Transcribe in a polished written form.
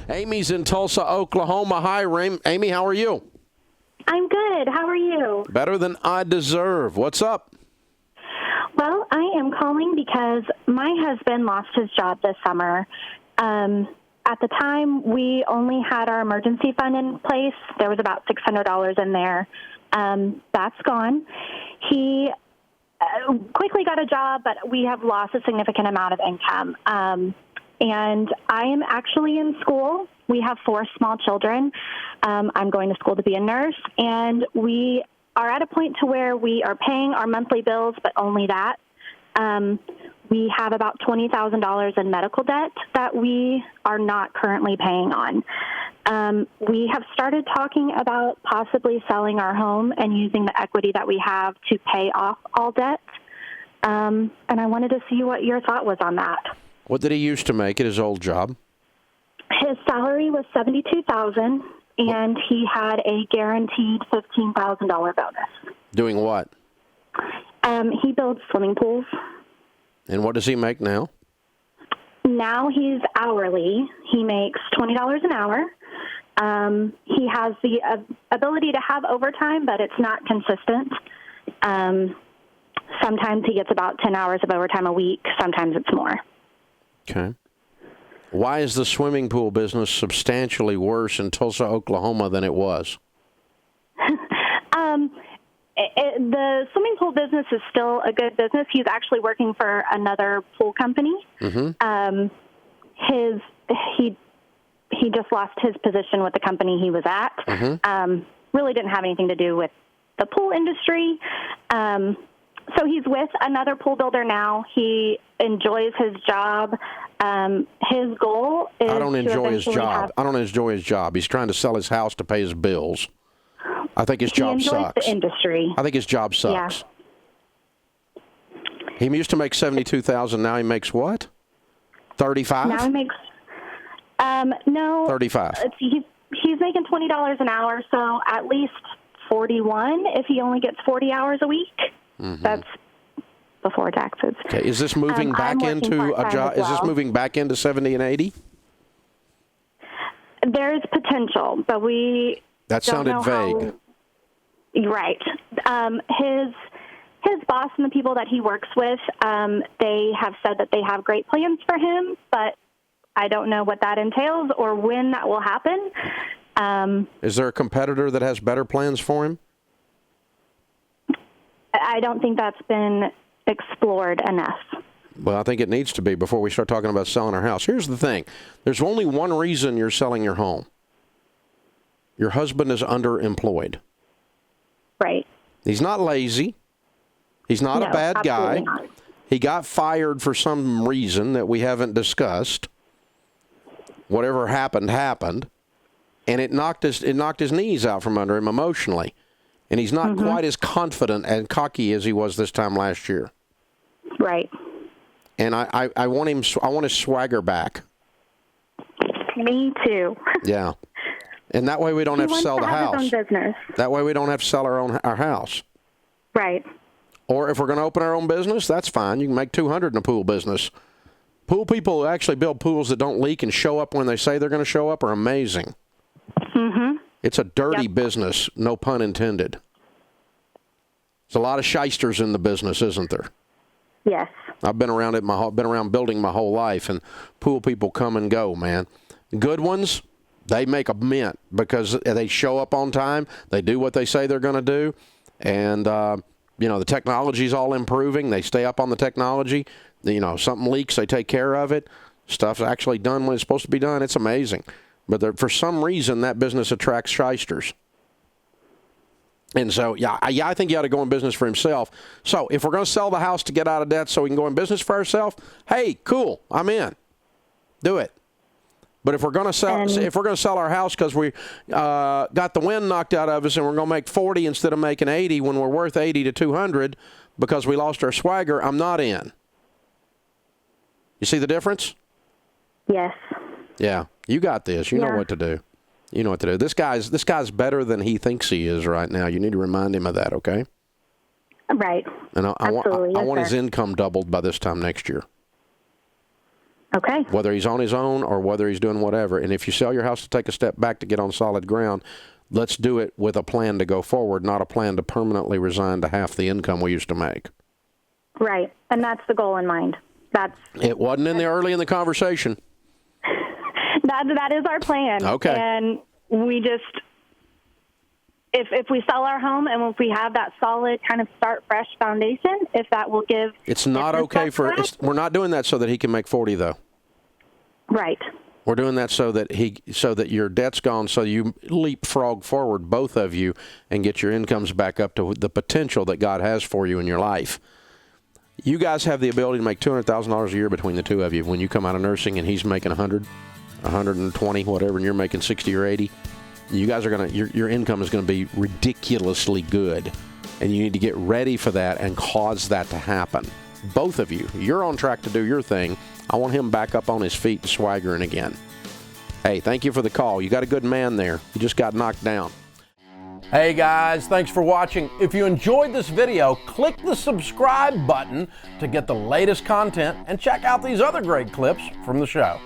Amy's in Tulsa, Oklahoma. Hi, Amy. How are you? I'm good. How are you? Better than I deserve. What's up? Well, I am calling because my husband lost his job this summer. At the time, we only had our emergency fund in place. There was about $600 in there. That's gone. He quickly got a job, but we have lost a significant amount of income. And I am actually in school. We have 4 small children. I'm going to school to be a nurse, and we are at a point to where we are paying our monthly bills, but only that. We have about $20,000 in medical debt that we are not currently paying on. We have started talking about possibly selling our home and using the equity that we have to pay off all debt. And I wanted to see what your thought was on that. What did he used to make at his old job? His salary was $72,000, and he had a guaranteed $15,000 bonus. Doing what? He builds swimming pools. And what does he make now? Now he's hourly. He makes $20 an hour. He has the ability to have overtime, but it's not consistent. Sometimes he gets about 10 hours of overtime a week. Sometimes it's more. Okay. Why is the swimming pool business substantially worse in Tulsa, Oklahoma than it was? The swimming pool business is still a good business. He's actually working for another pool company. Mm-hmm. He just lost his position with the company he was at. Mm-hmm. Really didn't have anything to do with the pool industry. So he's with another pool builder now. He enjoys his job. His goal is I don't enjoy his job. Have... I don't enjoy his job. He's trying to sell his house to pay his bills. I think his job sucks. He enjoys the industry. I think his job sucks. Yeah. He used to make $72,000. Now he makes what? 35? Now he makes no 35. He's making $20 an hour, so at least 41 if he only gets 40 hours a week. Mm-hmm. That's before taxes. Okay, is this moving back into a job? Well. Is this moving back into 70 and 80? There's potential, but we that sounded vague. Right. His boss and the people that he works with, they have said that they have great plans for him, but I don't know what that entails or when that will happen. Is there a competitor that has better plans for him? I don't think that's been explored enough. Well, I think it needs to be before we start talking about selling our house. Here's the thing. There's only one reason you're selling your home. Your husband is underemployed. Right. He's not lazy. He's not a bad guy. Not. He got fired for some reason that we haven't discussed. Whatever happened, happened. And it knocked his knees out from under him emotionally. And he's not quite as confident and cocky as he was this time last year. Right. And I want his swagger back. Me too. Yeah. And that way we don't have to sell the house. His own business. That way we don't have to sell our house. Right. Or if we're going to open our own business, that's fine. You can make $200 in a pool business. Pool people who actually build pools that don't leak and show up when they say they're going to show up are amazing. Mm-hmm. It's a dirty business, no pun intended. There's a lot of shysters in the business, isn't there? Yes. I've been around been around building my whole life, and pool people come and go, man. Good ones, they make a mint because they show up on time. They do what they say they're going to do, and the technology's all improving. They stay up on the technology. Something leaks, they take care of it. Stuff's actually done when it's supposed to be done. It's amazing. But for some reason, that business attracts shysters. And so, I think you ought to go in business for himself. So if we're going to sell the house to get out of debt so we can go in business for ourselves, hey, cool, I'm in. Do it. But if we're going to sell our house because we got the wind knocked out of us and we're going to make 40 instead of making 80 when we're worth 80 to 200 because we lost our swagger, I'm not in. You see the difference? Yes. Yeah, you got this. You know what to do. You know what to do. This guy's better than he thinks he is right now. You need to remind him of that, okay? Right. And I want his income doubled by this time next year. Okay. Whether he's on his own or whether he's doing whatever. And if you sell your house to take a step back to get on solid ground, let's do it with a plan to go forward, not a plan to permanently resign to half the income we used to make. Right. And that's the goal in mind. It wasn't early in the conversation. That is our plan. Okay. And we just, if we sell our home and if we have that solid kind of start fresh foundation, if that will give. It's not okay we're not doing that so that he can make 40 though. Right. We're doing that so that your debt's gone, so you leapfrog forward, both of you, and get your incomes back up to the potential that God has for you in your life. You guys have the ability to make $200,000 a year between the two of you. When you come out of nursing and he's making 100, 120, whatever, and you're making 60 or 80, you guys are your income is going to be ridiculously good, and you need to get ready for that and cause that to happen. Both of you, you're on track to do your thing. I want him back up on his feet and swaggering again. Hey, thank you for the call. You got a good man there. You just got knocked down. Hey guys, thanks for watching. If you enjoyed this video, click the subscribe button to get the latest content and check out these other great clips from the show.